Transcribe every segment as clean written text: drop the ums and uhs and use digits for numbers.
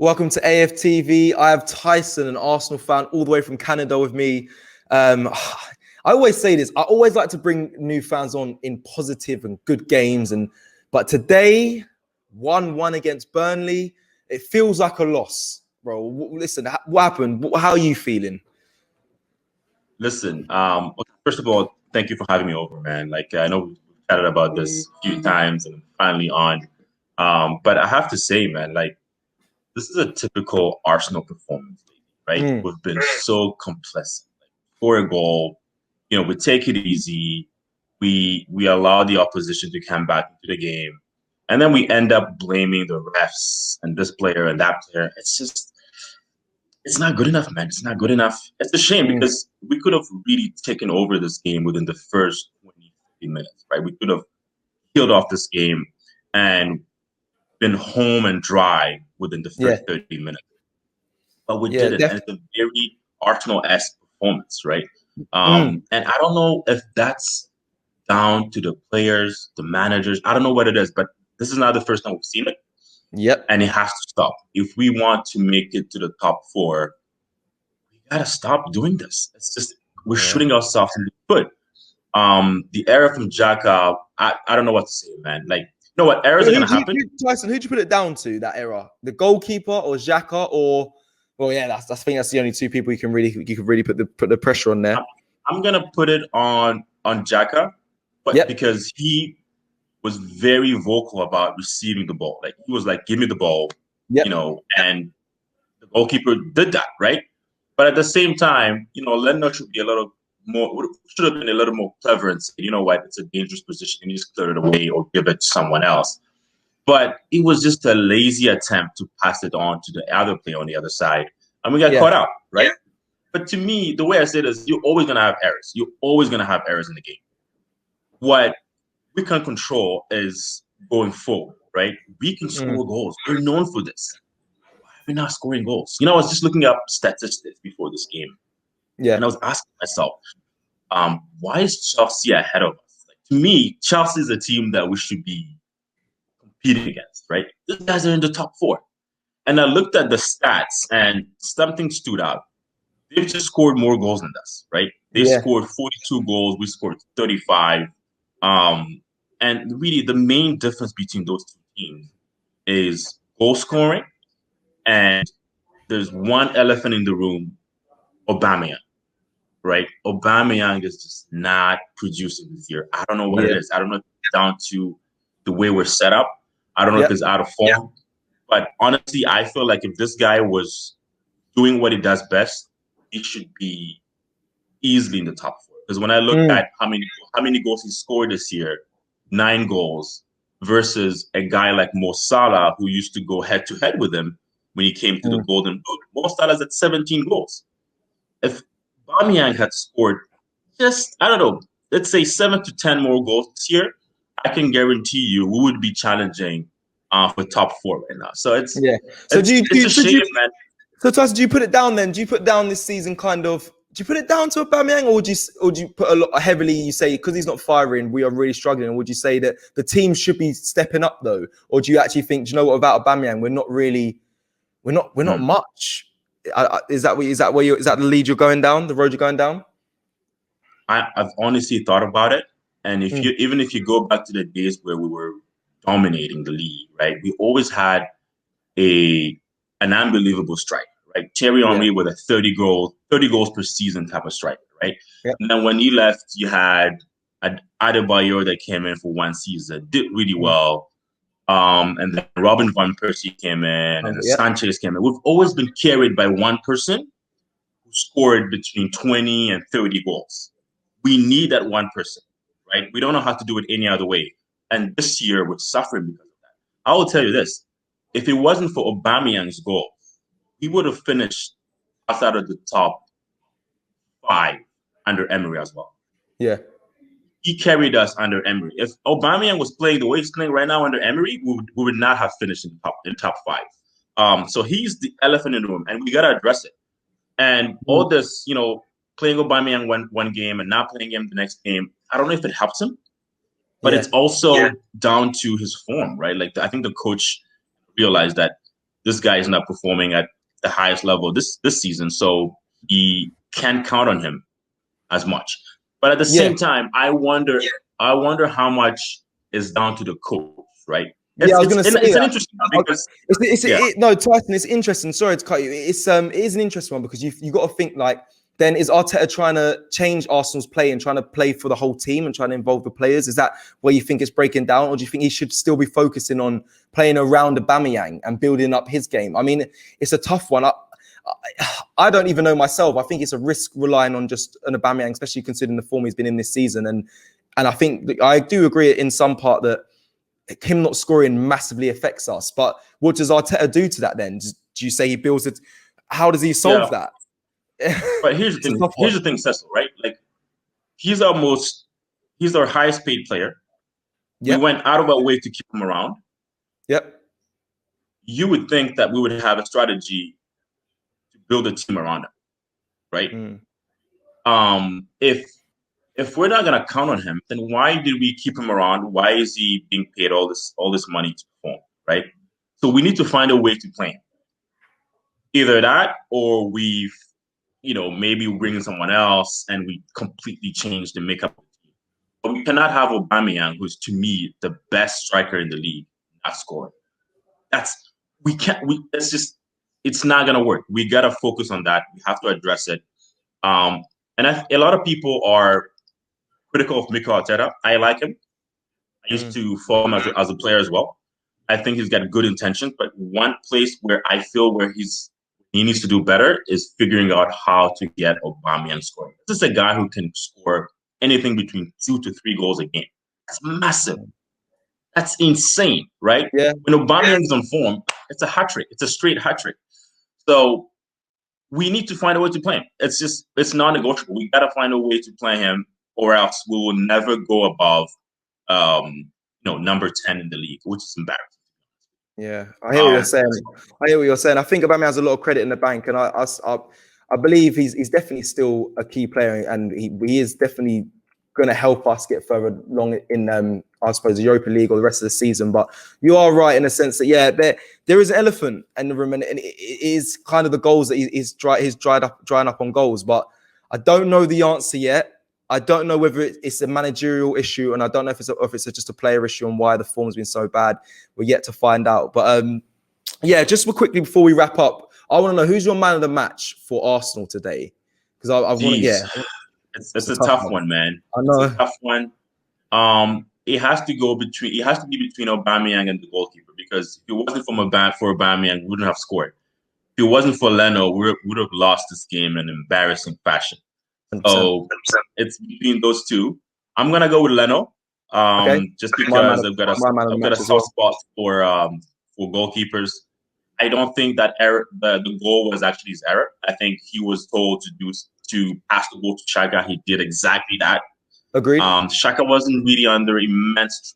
Welcome to AFTV. I have Tyson, an Arsenal fan, all the way from Canada with me. I always say this. I always like to bring new fans on in positive and good games. But today, 1-1 against Burnley, it feels like a loss, bro. Listen, what happened? How are you feeling? Listen, first of all, thank you for having me over, man. I know we've chatted about this a few times and I'm finally on. But I have to say, man, this is a typical Arsenal performance, right? We've been so complacent. For a goal, we take it easy. We allow the opposition to come back into the game. And then we end up blaming the refs and this player and that player. It's not good enough, man. It's not good enough. It's a shame because we could have really taken over this game within the first 20, 30 minutes, right? We could have killed off this game and been home and dry within the first 30 minutes. But we didn't. And it's a very Arsenal-esque performance, right? And I don't know if that's down to the players, the managers. I don't know what it is, but this is not the first time we've seen it. Yep. And it has to stop. If we want to make it to the top four, we gotta stop doing this. It's just we're shooting ourselves in the foot. The error from Xhaka, I don't know what to say, man. You know what, errors are gonna happen. Tyson, who'd you put it down to, that error? The goalkeeper or Xhaka or I think that's the only two people you can really put the pressure on there. I'm gonna put it on Xhaka, but because he was very vocal about receiving the ball. He was like, give me the ball, and the goalkeeper did that, right? But at the same time, Leno should be should have been a little more clever and say, you know what, it's a dangerous position, you just clear it away or give it to someone else. But it was just a lazy attempt to pass it on to the other player on the other side. And we got caught out, right? Yeah. But to me, the way I say it is, you're always going to have errors. You're always going to have errors in the game. What we can control is going forward, right? We can score goals. We're known for this. Why are we not scoring goals? I was just looking up statistics before this game. Yeah. And I was asking myself, why is Chelsea ahead of us? To me, Chelsea is a team that we should be competing against, right? These guys are in the top four. And I looked at the stats and something stood out. They've just scored more goals than us, right? They scored 42 goals. We scored 35. And really, the main difference between those two teams is goal scoring. And there's one elephant in the room, Aubameyang, right? Aubameyang is just not producing this year. I don't know what it is. I don't know if it's down to the way we're set up. I don't know if it's out of form. Yeah. But honestly, I feel like if this guy was doing what he does best, he should be easily in the top four. Because when I look at how many goals he scored this year, 9 goals, versus a guy like Mo Salah, who used to go head-to-head with him when he came to the Golden Boot. Mo Salah's at 17 goals. If Aubameyang had scored just, I don't know, let's say 7 to 10 more goals this year, I can guarantee you we would be challenging for top 4 right now. So it's a shame, man. So Tyson, do you put it down then? Do you put down this season do you put it down to Aubameyang, or do you put a lot heavily? You say because he's not firing, we are really struggling. Or would you say that the team should be stepping up though, or do you actually think, do you know what, about Aubameyang, we're not much? Is that the lead you're going down, the road you're going down? I've honestly thought about it, and even if you go back to the days where we were dominating the league, right? We always had an unbelievable striker, right? Pierre-Emerick with a 30 goals per season type of striker, right? Yep. And then when he left, you had Adebayor that came in for 1 season, did really well. And then Robin van Persie came in, and Sanchez came in. We've always been carried by one person who scored between 20 and 30 goals. We need that one person, right? We don't know how to do it any other way. And this year, we're suffering because of that. I will tell you this. If it wasn't for Aubameyang's goal, he would have finished outside of the top 5 under Emery as well. Yeah. He carried us under Emery. If Aubameyang was playing the way he's playing right now under Emery, we would not have finished in top 5. So he's the elephant in the room, and we got to address it. And all this, playing Aubameyang one game and not playing him the next game, I don't know if it helps him, but it's also down to his form, right? I think the coach realized that this guy is not performing at the highest level this season, so he can't count on him as much. But at the same time, I wonder how much is down to the coach, right? I was going to say it's an interesting one because no, Tyson, it's interesting. Sorry to cut you. It is an interesting one because you got to think like, then is Arteta trying to change Arsenal's play and trying to play for the whole team and trying to involve the players? Is that where you think it's breaking down, or do you think he should still be focusing on playing around Aubameyang and building up his game? I mean, it's a tough one. I don't even know myself. I think it's a risk relying on just an Aubameyang, especially considering the form he's been in this season. And I think I do agree in some part that him not scoring massively affects us. But what does Arteta do to that then? Do you say he builds it? How does he solve that? But here's the thing. Here's the thing, Cecil, right? Like, he's our highest paid player. Yep. We went out of our way to keep him around. Yep. You would think that we would have a strategy to build a team around him, right? If we're not gonna count on him, then why did we keep him around? Why is he being paid all this money to perform, right? So we need to find a way to play him. Either that, or we've maybe we bring in someone else and we completely change the makeup of the team. But we cannot have Aubameyang, who's to me the best striker in the league, not scoring. It's not gonna work. We gotta focus on that. We have to address it. A lot of people are critical of Mikel Arteta. I like him. I used to follow him as a player as well. I think he's got good intentions, but one place where I feel where he needs to do better is figuring out how to get Aubameyang scoring. This is a guy who can score anything between 2 to 3 goals a game. That's massive. That's insane, right? Yeah. When Aubameyang is on form, it's a hat trick. It's a straight hat trick. So we need to find a way to play him. It's non-negotiable. We got to find a way to play him, or else we will never go above, number 10 in the league, which is embarrassing. Yeah, I hear what you're saying. I think Aubameyang has a lot of credit in the bank, and I believe he's definitely still a key player, and he is definitely going to help us get further along in, I suppose, the Europa League or the rest of the season. But you are right in the sense that there is an elephant in the room, and it is kind of the goals that he's drying up on goals. But I don't know the answer yet. I don't know whether it's a managerial issue, and I don't know if it's just a player issue and why the form's been so bad. We're yet to find out. But just quickly before we wrap up, I want to know who's your man of the match for Arsenal today, because I want to. It's a tough one, man. I know. It's a tough one. It has to be between Aubameyang and the goalkeeper, because if it wasn't for Aubameyang, we wouldn't have scored. If it wasn't for Leno, we would have lost this game in an embarrassing fashion. 100%. So it's between those two. I'm gonna go with Leno, just because I've got a soft spot for goalkeepers. I don't think that the goal was actually his error. I think he was told to pass the ball to Xhaka. He did exactly that. Agreed. Xhaka wasn't really under immense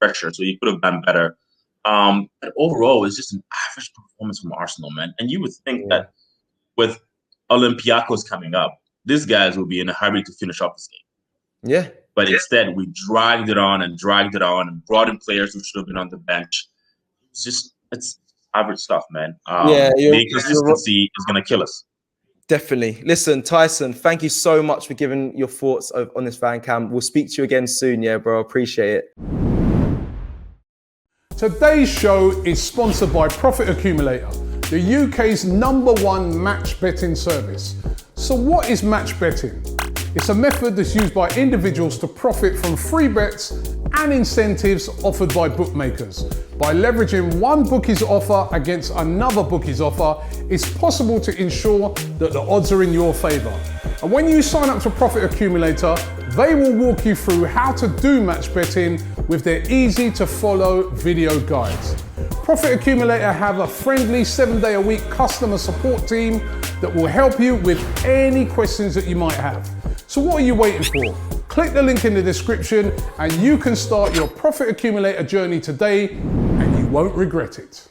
pressure, so he could have done better. But overall, it's just an average performance from Arsenal, man. And you would think that with Olympiacos coming up, these guys will be in a hurry to finish off this game. Yeah. But instead, we dragged it on and brought in players who should have been on the bench. It's average stuff, man. The consistency is going to kill us. Definitely. Listen, Tyson, thank you so much for giving your thoughts on this fan cam. We'll speak to you again soon, bro. Appreciate it. Today's show is sponsored by Profit Accumulator, the UK's #1 match betting service. So what is match betting? It's a method that's used by individuals to profit from free bets and incentives offered by bookmakers. By leveraging one bookie's offer against another bookie's offer, it's possible to ensure that the odds are in your favour. And when you sign up to Profit Accumulator, they will walk you through how to do match betting with their easy to follow video guides. Profit Accumulator have a friendly 7-day-a-week customer support team that will help you with any questions that you might have. So what are you waiting for? Click the link in the description and you can start your Profit Accumulator journey today and you won't regret it.